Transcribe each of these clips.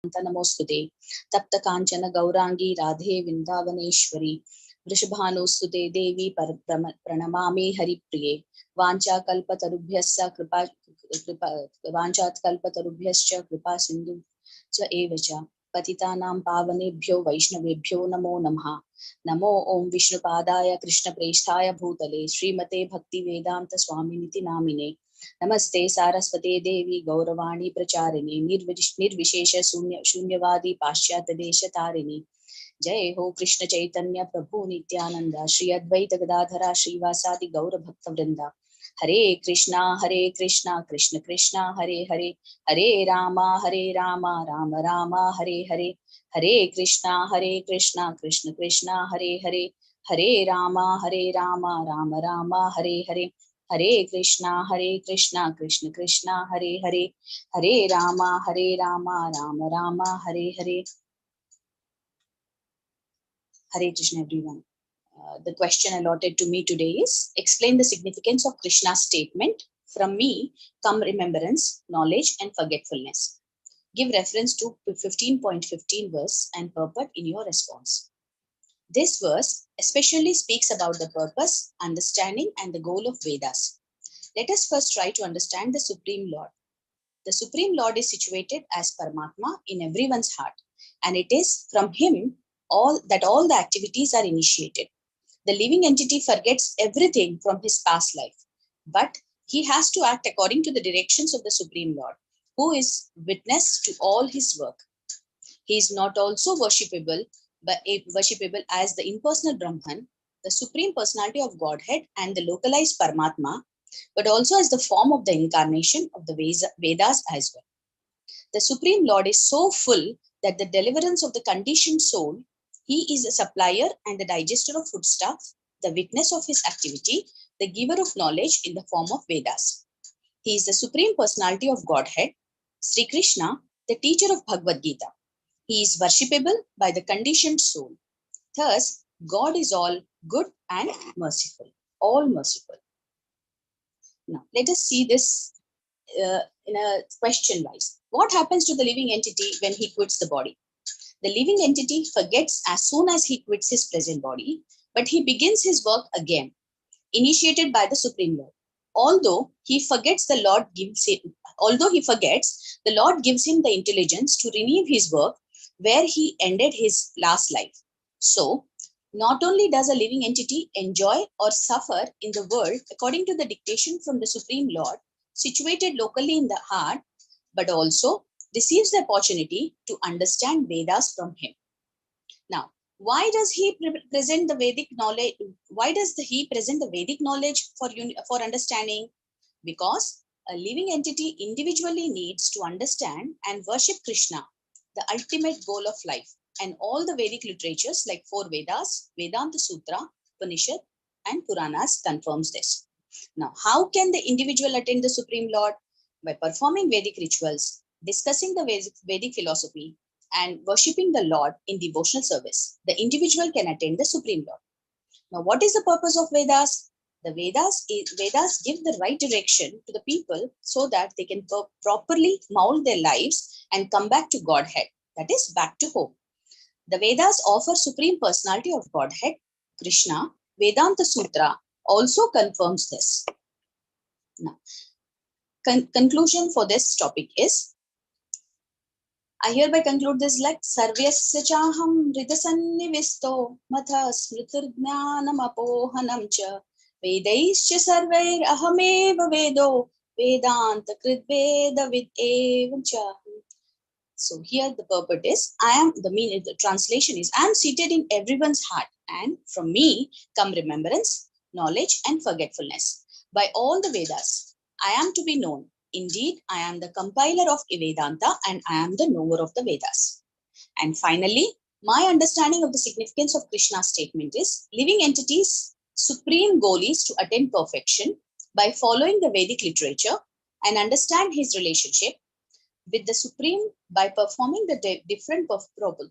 Namostute, Tapta Kanchana Gaurangi Radhe Vindavaneshwari, Vrishabhanostute Devi Pranamami Haripriye, Vancha Kalpatarubhyasya Vanchat Kalpatarubhyascha Kripa Sindhu Cha Evacha, Patitanam Pavanebhyo Vaishnavebhyo Namo Namaha, Namo Om Vishnupadaya Krishna Presthaya Bhutale, Srimate Bhakti Vedanta Swaminiti Namine, Namaste Saraswate Devi Gauravani Pracharini Nirvishesha Shunyavadi Paschyata Desha Tarini Jai Ho Krishna Chaitanya Prabhu Nityananda Shri Advaita Gadadhara Srivasadi Gaura Bhakta Vrinda Hare Krishna Krishna Krishna Hare Hare Hare Rama Rama Rama Hare Hare Hare Krishna Krishna Krishna Hare Hare Hare Rama Rama Rama Hare Hare Hare Krishna Krishna Krishna Hare Hare Hare Rama Rama Rama Hare Hare. Hare Krishna everyone. The question allotted to me today is, explain the significance of Krishna's statement, from me come remembrance, knowledge and forgetfulness. Give reference to 15.15 verse and purport in your response. This verse especially speaks about the purpose, understanding and the goal of Vedas. Let us first try to understand the Supreme Lord. The Supreme Lord is situated as Paramatma in everyone's heart, and it is from him all the activities are initiated. The living entity forgets everything from his past life, but he has to act according to the directions of the Supreme Lord, who is witness to all his work. He is not also worshipable as the impersonal Brahman, the Supreme Personality of Godhead and the localized Paramatma, but also as the form of the incarnation of the Vedas as well. The Supreme Lord is so full that the deliverance of the conditioned soul, he is a supplier and the digester of foodstuff, the witness of his activity, the giver of knowledge in the form of Vedas. He is the Supreme Personality of Godhead, Sri Krishna, the teacher of Bhagavad-Gita. He is worshipable by the conditioned soul. Thus, God is all good and merciful, all merciful. Now, let us see this in a question wise. What happens to the living entity when he quits the body? The living entity forgets as soon as he quits his present body, but he begins his work again, initiated by the Supreme Lord. Although he forgets, the Lord gives him the intelligence to renew his work where he ended his last life. So, not only does a living entity enjoy or suffer in the world according to the dictation from the Supreme Lord, situated locally in the heart, but also receives the opportunity to understand Vedas from him. Now, why does he present the Vedic knowledge? Why does he present the Vedic knowledge for understanding? Because a living entity individually needs to understand and worship Krishna, the ultimate goal of life, and all the Vedic literatures like 4 Vedas, Vedanta Sutra, Upanishad, and Puranas confirms this. Now, how can the individual attain the Supreme Lord? By performing Vedic rituals, discussing the Vedic philosophy, and worshipping the Lord in devotional service, the individual can attain the Supreme Lord. Now, what is the purpose of Vedas? The Vedas give the right direction to the people so that they can properly mold their lives and come back to Godhead, that is, back to home. The Vedas offer Supreme Personality of Godhead, Krishna. Vedanta Sutra also confirms this. Now, conclusion for this topic is, I hereby conclude this like Sarvyasya chaham hridasannivisto matha smritirjnanam apohanam cha vedaischa sarvair ahameva vedo vedanta krit veda vid evam cha. So here the purport is, the translation is, I am seated in everyone's heart, and from me come remembrance, knowledge and forgetfulness. By all the Vedas, I am to be known. Indeed, I am the compiler of Vedanta and I am the knower of the Vedas. And finally, my understanding of the significance of Krishna's statement is, living entities' supreme goal is to attain perfection by following the Vedic literature and understand his relationship with the Supreme by performing the different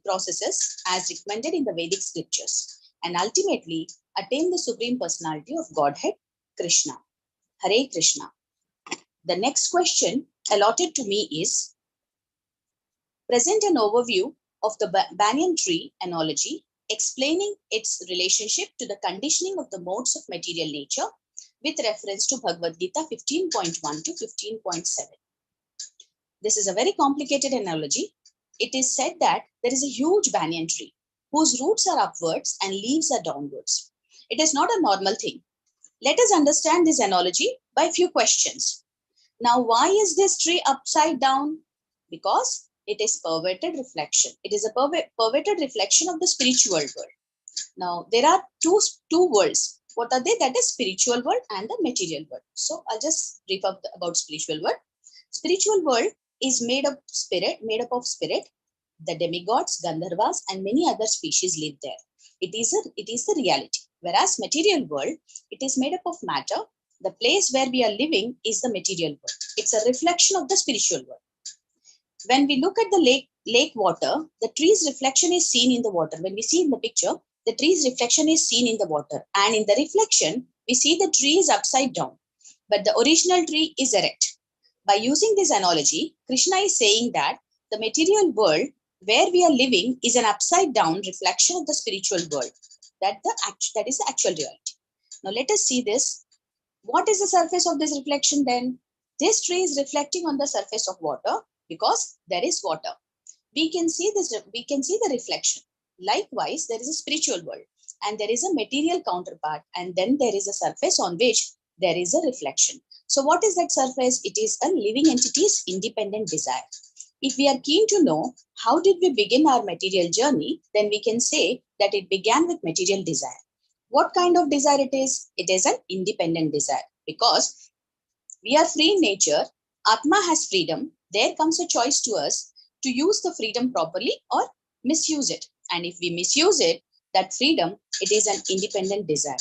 processes as recommended in the Vedic scriptures, and ultimately attain the Supreme Personality of Godhead, Krishna. Hare Krishna. The next question allotted to me is, present an overview of the banyan tree analogy, explaining its relationship to the conditioning of the modes of material nature with reference to Bhagavad-Gita 15.1 to 15.7. This is a very complicated analogy. It is said that there is a huge banyan tree whose roots are upwards and leaves are downwards. It is not a normal thing. Let us understand this analogy by a few questions. Now, why is this tree upside down? Because it is perverted reflection. It is a perverted reflection of the spiritual world. Now, there are two worlds. What are they? That is spiritual world and the material world. So, I'll just brief up about spiritual world. Spiritual world is made up of spirit. The demigods, Gandharvas, and many other species live there. It is the reality. Whereas material world, it is made up of matter. The place where we are living is the material world. It's a reflection of the spiritual world. When we look at the lake water, the tree's reflection is seen in the water. When we see in the picture, the tree's reflection is seen in the water. And in the reflection, we see the tree is upside down, but the original tree is erect. By using this analogy, Krishna is saying that the material world where we are living is an upside down reflection of the spiritual world. That is the actual reality. Now let us see this. What is the surface of this reflection then? This tree is reflecting on the surface of water because there is water. We can see the reflection. Likewise, there is a spiritual world and there is a material counterpart, and then there is a surface on which there is a reflection. So what is that surface? It is a living entity's independent desire. If we are keen to know how did we begin our material journey, then we can say that it began with material desire. What kind of desire it is? It is an independent desire because we are free in nature. Atma has freedom. There comes a choice to us to use the freedom properly or misuse it. And if we misuse it, that freedom, it is an independent desire.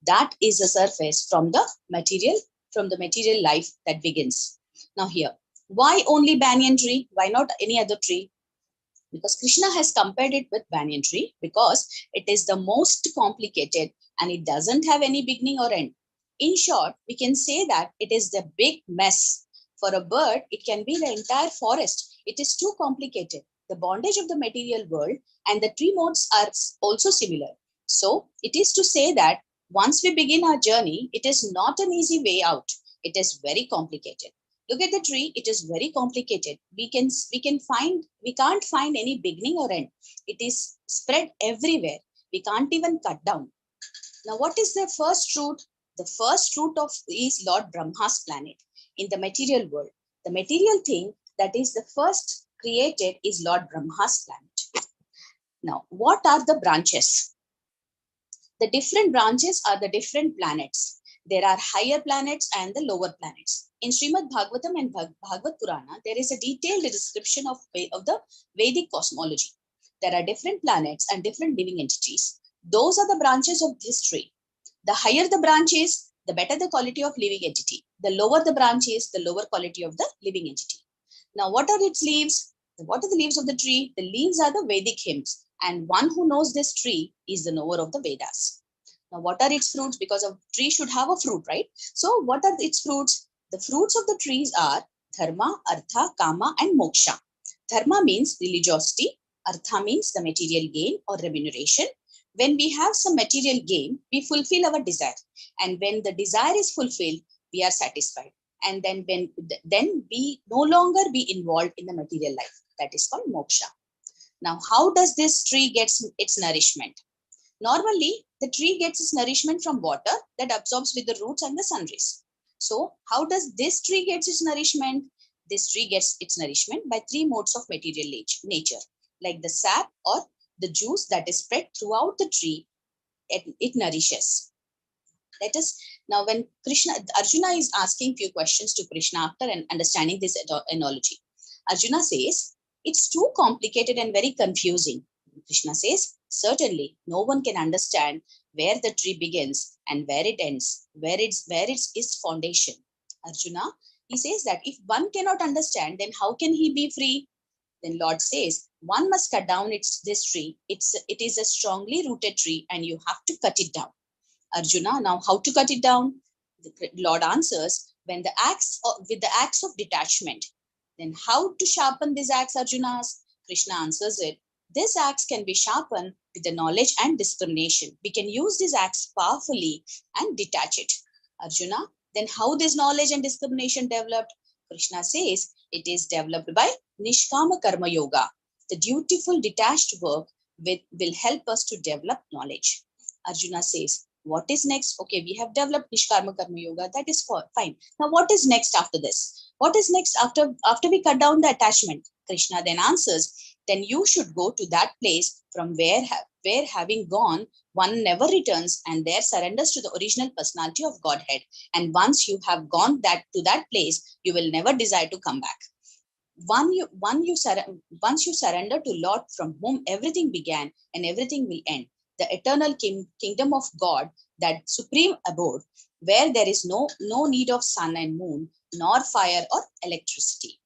That is the surface from the material life that begins. Now here, why only banyan tree? Why not any other tree? Because Krishna has compared it with banyan tree because it is the most complicated and it doesn't have any beginning or end. In short, we can say that it is the big mess. For a bird, it can be the entire forest. It is too complicated. The bondage of the material world and the tree modes are also similar. So it is to say that once we begin our journey, it is not an easy way out. It is very complicated. Look at the tree. It is very complicated. We can't find any beginning or end. It is spread everywhere. We can't even cut down. Now, what is the first root? The first root is Lord Brahma's planet in the material world. The material thing that is the first created is Lord Brahma's planet. Now, what are the branches? The different branches are the different planets. There are higher planets and the lower planets. In Srimad Bhagavatam and Bhagavad Purana, there is a detailed description of the Vedic cosmology. There are different planets and different living entities. Those are the branches of this tree. The higher the branch is, the better the quality of living entity. The lower the branch is, the lower quality of the living entity. Now, what are its leaves? What are the leaves of the tree? The leaves are the Vedic hymns. And one who knows this tree is the knower of the Vedas. Now, what are its fruits? Because a tree should have a fruit, right? So, what are its fruits? The fruits of the trees are dharma, artha, kama, and moksha. Dharma means religiosity. Artha means the material gain or remuneration. When we have some material gain, we fulfill our desire. And when the desire is fulfilled, we are satisfied. And then we no longer be involved in the material life. That is called moksha. Now, how does this tree get its nourishment? Normally, the tree gets its nourishment from water that absorbs with the roots and the sun rays. So, how does this tree get its nourishment? This tree gets its nourishment by three modes of material nature, like the sap or the juice that is spread throughout the tree. It nourishes. Let us now, when Arjuna is asking few questions to Krishna after understanding this analogy. Arjuna says, it's too complicated and very confusing. Krishna says, certainly no one can understand where the tree begins and where it ends, where it's its foundation. Arjuna, he says that if one cannot understand, then how can he be free? Then Lord says, one must cut down this tree. It is a strongly rooted tree and you have to cut it down. Arjuna, now how to cut it down? The Lord answers, with the axe of detachment. Then how to sharpen this axe, Arjuna asks? Krishna answers it. This axe can be sharpened with the knowledge and discrimination. We can use this axe powerfully and detach it. Arjuna, then how this knowledge and discrimination developed? Krishna says it is developed by Nishkama Karma Yoga. The dutiful detached work will help us to develop knowledge. Arjuna says, what is next? Okay, we have developed Nishkarma Karma Yoga. That is fine. Now, what is next after this? What is next after we cut down the attachment? Krishna then answers, then you should go to that place from where having gone, one never returns and there surrenders to the original personality of Godhead. And once you have gone to that place, you will never desire to come back. Once you surrender to Lord from whom everything began and everything will end, the eternal kingdom of God, that supreme abode, where there is no need of sun and moon, nor fire or electricity.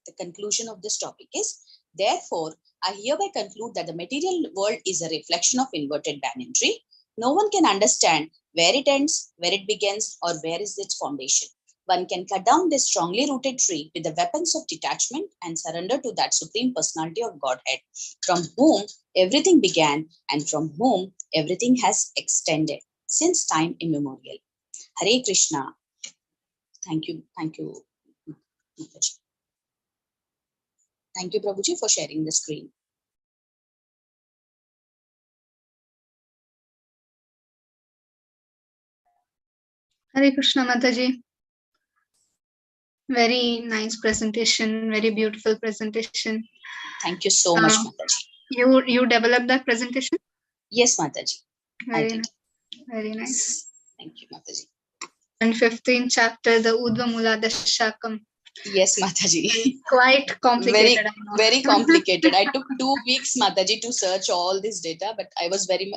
The conclusion of this topic is, therefore, I hereby conclude that the material world is a reflection of inverted banyan tree. No one can understand where it ends, where it begins, or where is its foundation. One can cut down this strongly rooted tree with the weapons of detachment and surrender to that supreme personality of Godhead, from whom everything began and from whom everything has extended since time immemorial. Hare Krishna. Thank you, Mataji. Thank you, Prabhuji, for sharing the screen. Hare Krishna, Mataji. Very nice presentation, very beautiful presentation. Thank you so much, Mataji. You developed that presentation? Yes, Mataji. Very nice. Very nice. Thank you, Mataji. And 15th chapter, the Udva Mula Dashakam. Yes, Mataji. Quite complicated. Very complicated. I took 2 weeks, Mataji, to search all this data, but I was very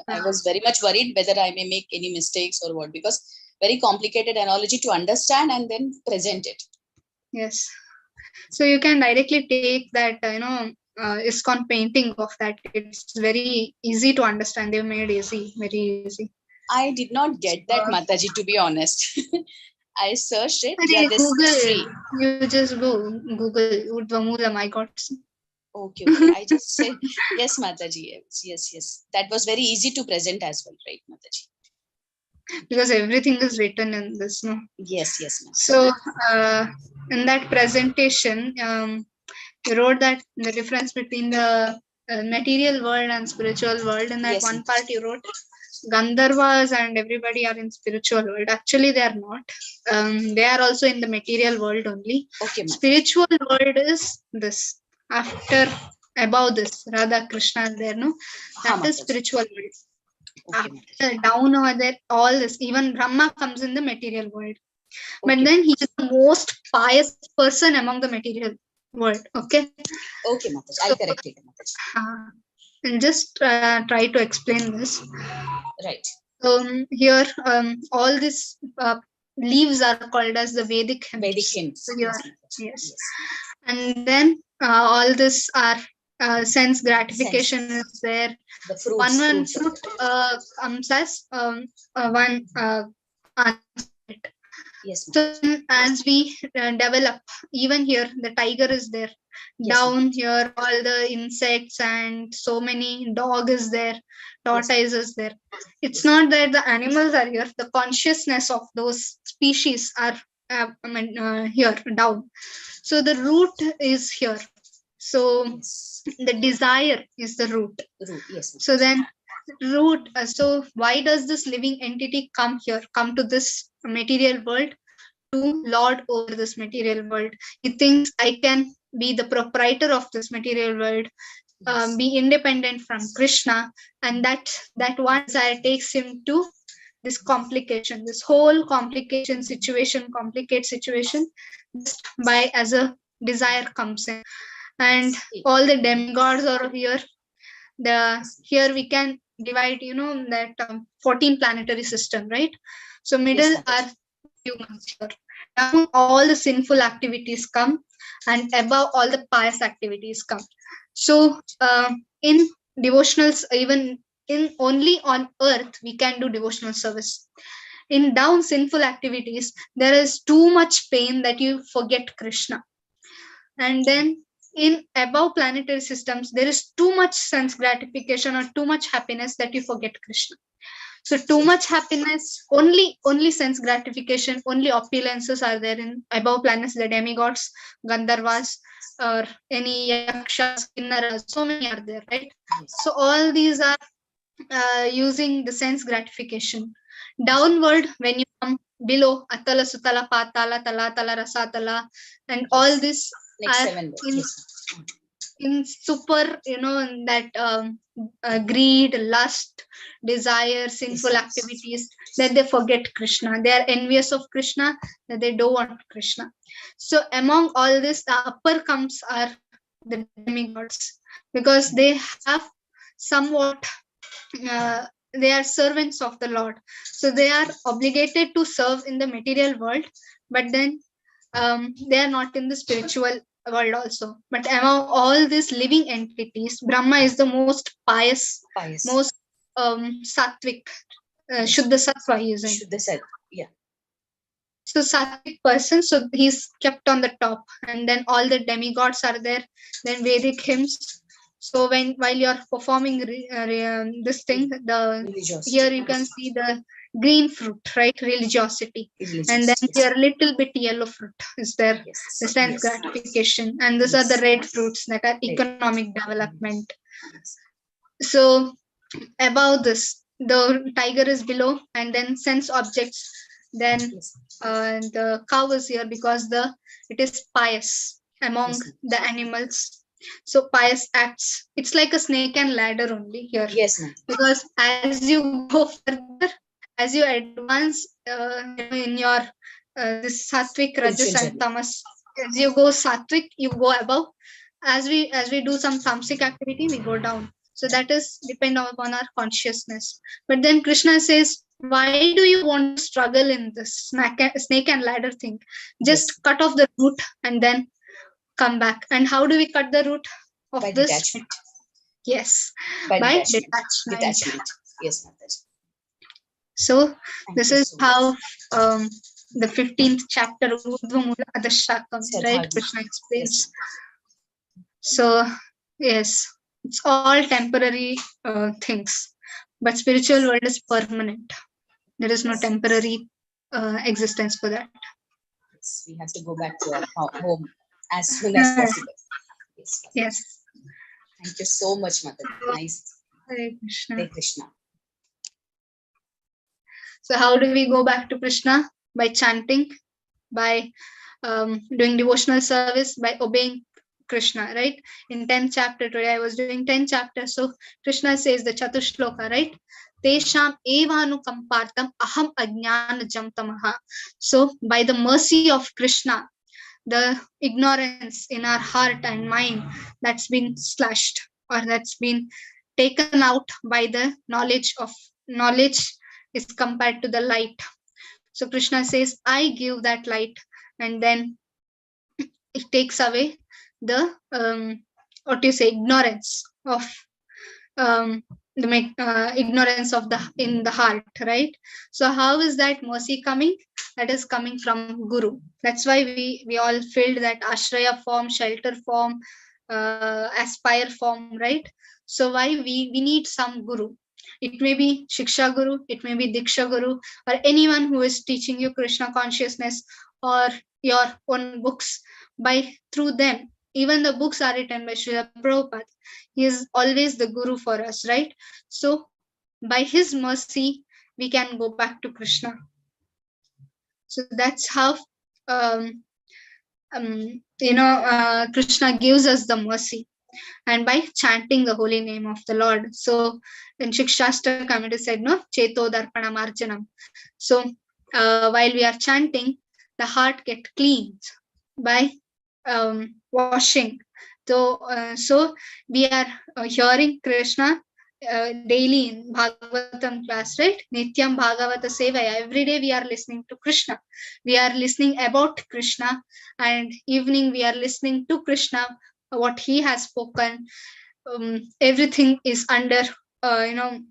much worried whether I may make any mistakes or what, because very complicated analogy to understand and then present it. Yes. So you can directly take that, ISKCON painting of that. It's very easy to understand. They made easy, very easy. I did not get that, Mataji, to be honest. I searched it. Yeah, Google. You just go Google Udvamulam. I got some. Okay. I just said yes, Mataji. Yes. That was very easy to present as well, right, Mataji? Because everything is written in this, no? Yes, Mataji. So in that presentation, you wrote that the difference between the material world and spiritual world. In that one part, you wrote Gandharvas and everybody are in spiritual world. Actually, they are not. They are also in the material world only. Okay, spiritual world is this. Above this, Radha, Krishna is there, no? That is spiritual world. After down over there, all this, even Brahma comes in the material world. But then he is the most pious person among the material world. Okay, Mataji. I'll correct it, Mataji. And just try to explain this. Right. Here, all these leaves are called as the Vedic hymns. Vedic hymns. So yes. And then all this are sense gratification is there. The fruits. One fruit comes as one Yes. So as we develop, even here the tiger is there. Down here, all the insects and so many dog is there, tortoise is there. It's not that the animals are here. The consciousness of those species are here down. So the root is here. So the desire is the root. Yes. So then root. So why does this living entity come here? Come to this material world to lord over this material world. He thinks I can be the proprietor of this material world, be independent from Krishna, and that one desire takes him to this complication, this whole complicated situation, just by as a desire comes in. And all the demigods are here. Here we can divide, that 14 planetary system, right? So middle are humans here. Down all the sinful activities come, and above all the pious activities come. So in devotionals, even in only on earth, we can do devotional service. In down sinful activities, there is too much pain that you forget Krishna. And then in above planetary systems, there is too much sense gratification or too much happiness that you forget Krishna. So too much happiness, only sense gratification, only opulences are there in above planets, the demigods, Gandharvas, or any yakshas, kinnaras, so many are there, right? So all these are using the sense gratification. Downward, when you come below, Atala, Sutala, Patala, Tala, Tala, Rasatala, and all this Next are 7 words. in, Yes. in super, in that greed, lust, desire, sinful Yes. activities, that they forget Krishna. They are envious of Krishna, that they don't want Krishna. So among all this, the upper comes are the demigods, because they have somewhat they are servants of the Lord. So they are obligated to serve in the material world, but then they are not in the spiritual world also. But among all these living entities, Brahma is the most pious. Most sattvic, Shuddha Sattva he is in. Shuddha Sattva, yeah. So sattvic person, so he's kept on the top, and then all the demigods are there. Then Vedic hymns. So while you're performing this thing, here you can see the green fruit, right? Religiosity. And then here little bit yellow fruit is there, the sense gratification, and these are the red fruits that are economic development. So above this, the tiger is below, and then sense objects. Then the cow is here because it is pious among the animals. So pious acts. It's like a snake and ladder only here. Yes, ma'am. Because as you go further, as you advance in your this sattvic, rajas, and tamas, as you go sattvic, you go above. As we do some tamasic activity, we go down. So that is depend upon our consciousness. But then Krishna says, why do you want to struggle in this snake and ladder thing? Just cut off the root and then come back. And how do we cut the root of by this? Detachment. Yes, by detachment. Yes, Mataji. So this is how the 15th chapter, Urdhvamula Adashakam, right? Krishna explains. So yes, it's all temporary things, but spiritual world is permanent. There is no temporary existence for that. Yes, we have to go back to our home as soon as possible. Yes. Thank you so much, Mataji. Nice. Hare Krishna. Hare Krishna. So how do we go back to Krishna? By chanting, by doing devotional service, by obeying Krishna, right? In 10th chapter today, I was doing 10th chapter. So Krishna says the Chatushloka, right? Tesham evanu kampartam aham ajnana jam tamaha. So by the mercy of Krishna, the ignorance in our heart and mind that's been slashed, or that's been taken out by the knowledge is compared to the light. So Krishna says, I give that light, and then it takes away the ignorance of ignorance of in the heart, right? So how is that mercy coming? That is coming from Guru. That's why we all filled that ashraya form, shelter form, aspire form, right? So why we need some Guru. It may be Shiksha Guru, it may be Diksha Guru, or anyone who is teaching you Krishna consciousness, or your own books. Through them, even the books are written by Srila Prabhupada. He is always the Guru for us, right? So by his mercy, we can go back to Krishna. So that's how Krishna gives us the mercy, and by chanting the holy name of the Lord. So in Shikshastakam it is said, no, Cheto Darpana Marjanam. So while we are chanting, the heart gets cleaned by washing. So we are hearing Krishna daily in Bhagavatam class, right? Nityam Bhagavata Sevaya. Every day we are listening to Krishna. We are listening about Krishna, and evening we are listening to Krishna, what he has spoken. Everything is under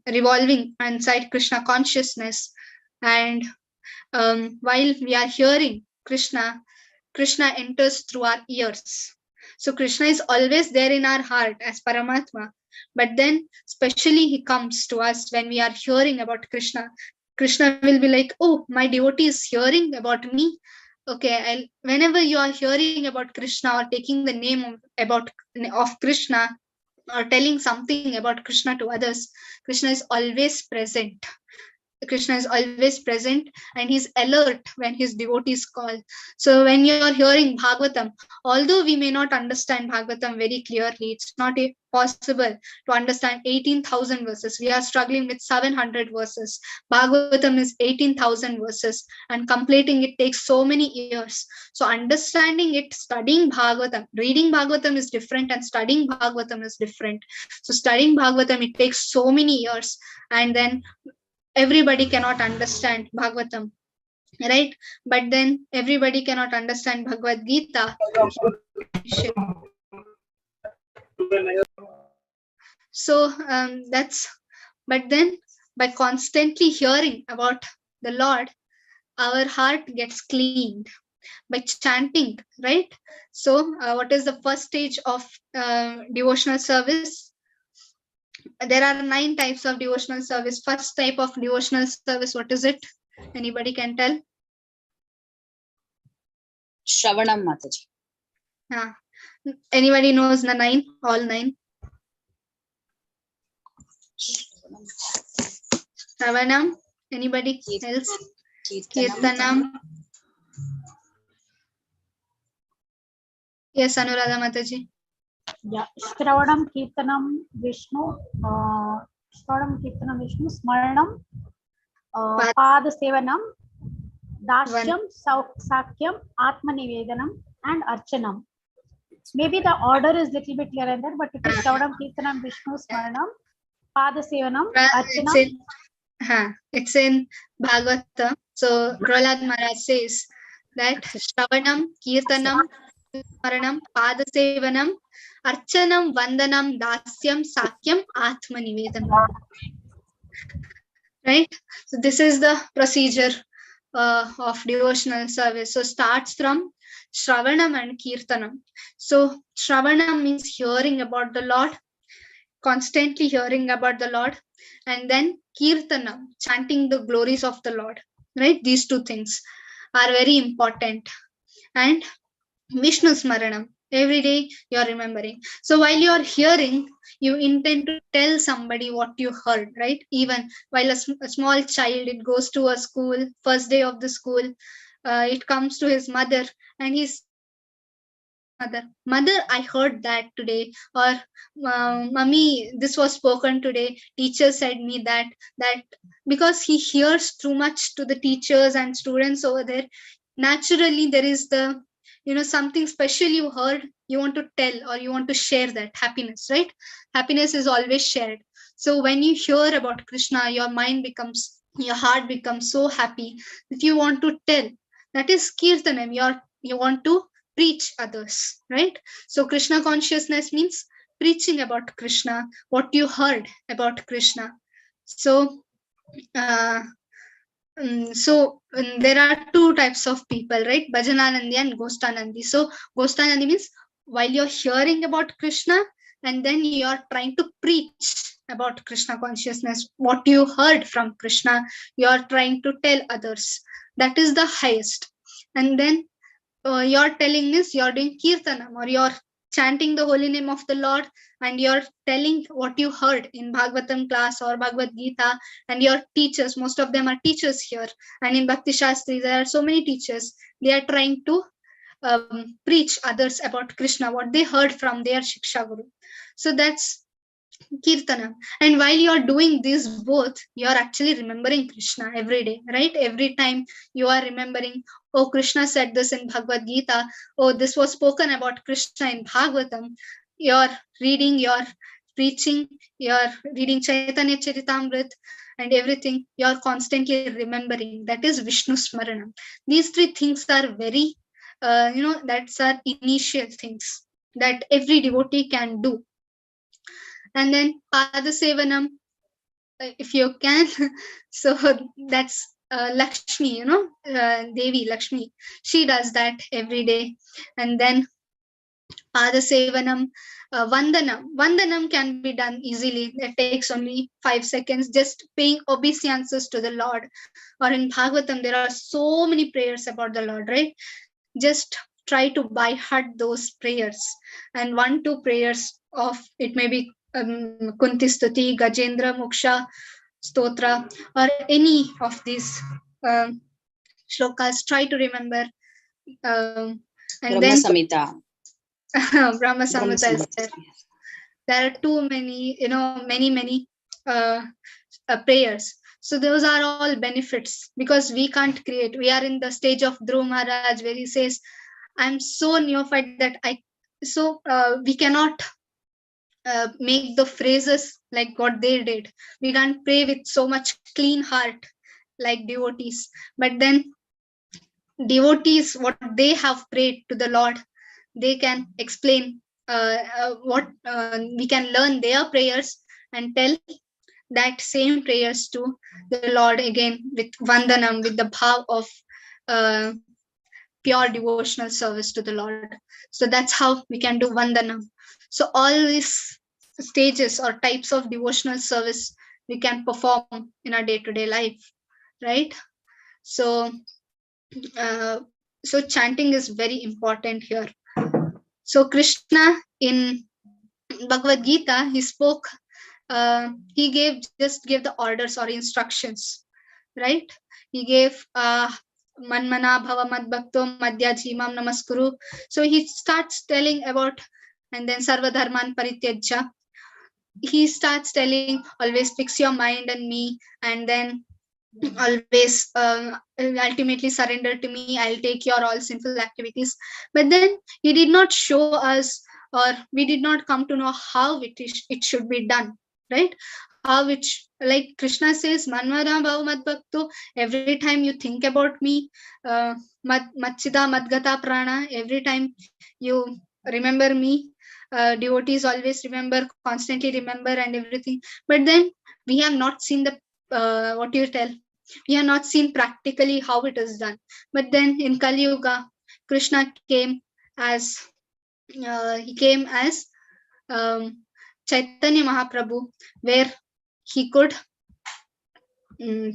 revolving inside Krishna consciousness. And while we are hearing Krishna enters through our ears. So Krishna is always there in our heart as Paramatma. But then specially he comes to us when we are hearing about Krishna. Krishna will be like, oh, my devotee is hearing about me. Okay, whenever you are hearing about Krishna or taking the name of Krishna or telling something about Krishna to others, Krishna is always present. Krishna is always present and he's alert when his devotees call. So when you are hearing Bhagavatam, although we may not understand Bhagavatam very clearly, it's not possible to understand 18,000 verses. We are struggling with 700 verses. Bhagavatam is 18,000 verses and completing it takes so many years. So understanding it, studying Bhagavatam, reading Bhagavatam is different and studying Bhagavatam is different. So studying Bhagavatam, it takes so many years, and then everybody cannot understand Bhagavatam, right? But then everybody cannot understand Bhagavad-Gita. So but then by constantly hearing about the Lord, our heart gets cleaned by chanting, right? So what is the first stage of devotional service? There are 9 types of devotional service. First type of devotional service, what is it? Anybody can tell? Shravanam, Mataji. Yeah. Anybody knows the 9? All 9? Shravanam. Anybody else? Kirtanam. Yes, Anuradha Mataji. Yeah, Shravanam, Kirtanam, Vishnu, Shravanam, Kirtanam, Vishnu, Smaranam, Pada Sevanam, Dashyam, Sakyam, Atma Nivedanam, and Archanam. Maybe the order is little bit here and there, but it is Shravanam, Kirtanam, Vishnu, Smaranam, Pada Sevanam, Archanam. It's in Bhagavatam. So Prahlad Maharaj says that Shravanam, Kirtanam, Smaranam, Pada Sevanam, Archanam, Vandanam, Dasyam, Sakyam, Atma Nivedanam. Right? So this is the procedure of devotional service. So starts from Shravanam and Kirtanam. So Shravanam means hearing about the Lord, constantly hearing about the Lord, and then Kirtanam, chanting the glories of the Lord. Right? These 2 things are very important. And Vishnu Smaranam, every day you are remembering. So while you are hearing, you intend to tell somebody what you heard, right? Even while a small child, it goes to a school, first day of the school, it comes to his mother and he's mother, I heard that today, or mummy, this was spoken today, teacher said me that because he hears too much to the teachers and students over there, naturally there is the something special you heard, you want to tell or you want to share that happiness, right? Happiness is always shared. So when you hear about Krishna, your heart becomes so happy that you want to tell. That is kirtanam. You want to preach others, right? So Krishna consciousness means preaching about Krishna, what you heard about Krishna. So there are 2 types of people, right? Bhajananandi and Ghostanandi. So Ghostanandi means while you're hearing about Krishna and then you're trying to preach about Krishna consciousness, what you heard from Krishna, you're trying to tell others. That is the highest. And then you're telling means you're doing kirtanam, or you're chanting the holy name of the Lord, and you're telling what you heard in Bhagavatam class or Bhagavad-Gita, and your teachers, most of them are teachers here, and in Bhakti Shastri there are so many teachers, they are trying to preach others about Krishna, what they heard from their Shiksha Guru. So that's kirtanam. And while you are doing this both, you are actually remembering Krishna every day, right? Every time you are remembering, oh, Krishna said this in Bhagavad-Gita, oh, this was spoken about Krishna in Bhagavatam. You're reading, you're preaching, you're reading Chaitanya Charitamrit and everything, you're constantly remembering. That is Vishnu Smaranam. These 3 things are very that's our initial things that every devotee can do. And then Pada Sevanam, if you can. So that's Lakshmi, Devi Lakshmi. She does that every day. And then Padasevanam, Vandanam. Vandanam can be done easily. It takes only 5 seconds, just paying obeisances to the Lord. Or in Bhagavatam, there are so many prayers about the Lord, right? Just try to by heart those prayers. And 1-2 prayers of, it may be Kunti Stuti, Gajendra Moksha Stotra, or any of these shlokas. Try to remember. And Brahma then Samhita. Brahma Samhita is there. There are too many, many prayers. So those are all benefits, because we can't create. We are in the stage of Dhruv Maharaj where he says, I'm so neophyte that we cannot make the phrases like what they did. We can't pray with so much clean heart like devotees. But then devotees, what they have prayed to the Lord, they can explain what we can learn their prayers and tell that same prayers to the Lord again with vandanam, with the bhav of pure devotional service to the Lord. So that's how we can do vandanam. So all these stages or types of devotional service we can perform in our day-to-day life, right? So so chanting is very important here. So Krishna in Bhagavad-Gita, he spoke, he just gave the orders or instructions, right? He gave manmana bhava madbhakto madhya jimam namaskuru. So he starts telling about, and then sarva dharman parityajya. He starts telling, always fix your mind on me, and then always ultimately surrender to me. I'll take your all sinful activities. But then he did not show us, or we did not come to know how it should be done, right? How which, like Krishna says, manvara bhav madbhakto, every time you think about me, matchita madgata prana, every time you remember me, devotees always remember, constantly remember, and everything. But then we have not seen the what you tell, we have not seen practically how it is done. But then in Kali Yuga, Krishna came as Chaitanya Mahaprabhu, where he could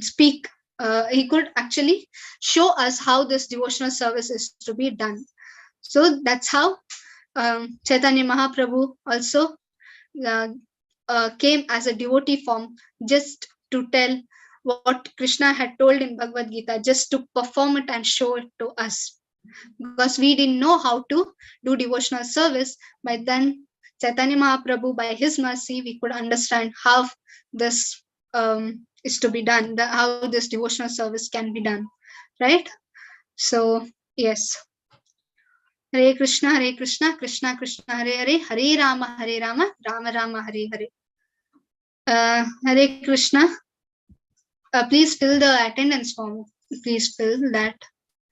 speak, he could actually show us how this devotional service is to be done. So that's how Chaitanya Mahaprabhu also came as a devotee form, just to tell what Krishna had told in Bhagavad-Gita, just to perform it and show it to us. Because we didn't know how to do devotional service, but then Chaitanya Mahaprabhu, by his mercy, we could understand how this is to be done, how this devotional service can be done, right? So, yes. Hare Krishna, Krishna Krishna, Hare Hare, Hare Rama, Rama Rama, Hare Hare. Hare Krishna. Please fill the attendance form. Please fill that.